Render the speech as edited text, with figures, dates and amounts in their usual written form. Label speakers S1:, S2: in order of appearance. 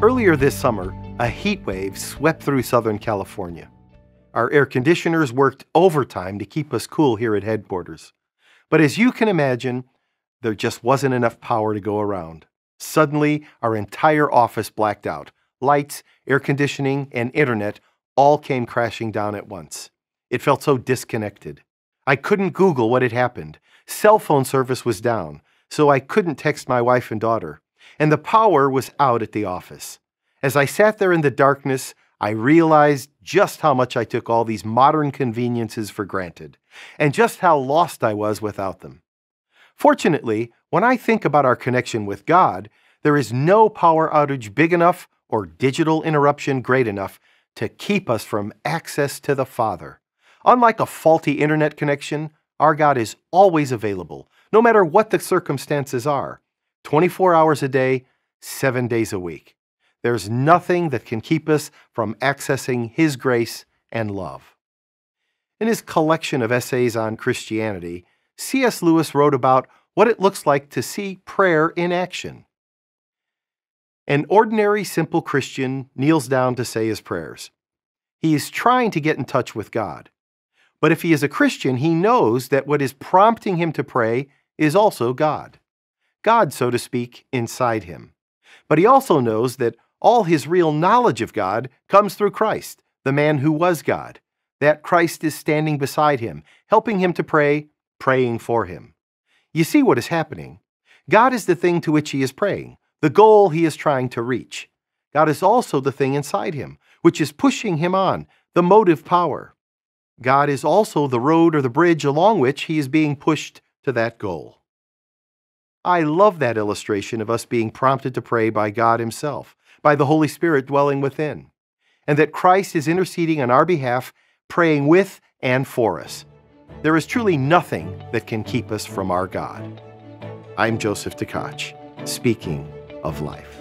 S1: Earlier this summer, a heat wave swept through Southern California. Our air conditioners worked overtime to keep us cool here at headquarters. But as you can imagine, there just wasn't enough power to go around. Suddenly, our entire office blacked out. Lights, air conditioning, and internet all came crashing down at once. It felt so disconnected. I couldn't Google what had happened. Cell phone service was down, so I couldn't text my wife and daughter. And the power was out at the office. As I sat there in the darkness, I realized just how much I took all these modern conveniences for granted, and just how lost I was without them. Fortunately, when I think about our connection with God, there is no power outage big enough or digital interruption great enough to keep us from access to the Father. Unlike a faulty internet connection, our God is always available, no matter what the circumstances are, 24 hours a day, 7 days a week. There's nothing that can keep us from accessing His grace and love. In his collection of essays on Christianity, C.S. Lewis wrote about what it looks like to see prayer in action. An ordinary, simple Christian kneels down to say his prayers. He is trying to get in touch with God. But if he is a Christian, he knows that what is prompting him to pray is also God. God, so to speak, inside him. But he also knows that all his real knowledge of God comes through Christ, the man who was God. That Christ is standing beside him, helping him to pray, praying for him. You see what is happening. God is the thing to which he is praying, the goal he is trying to reach. God is also the thing inside him, which is pushing him on, the motive power. God is also the road or the bridge along which he is being pushed to that goal. I love that illustration of us being prompted to pray by God himself, by the Holy Spirit dwelling within, and that Christ is interceding on our behalf, praying with and for us. There is truly nothing that can keep us from our God. I'm Joseph Tkach, speaking of life.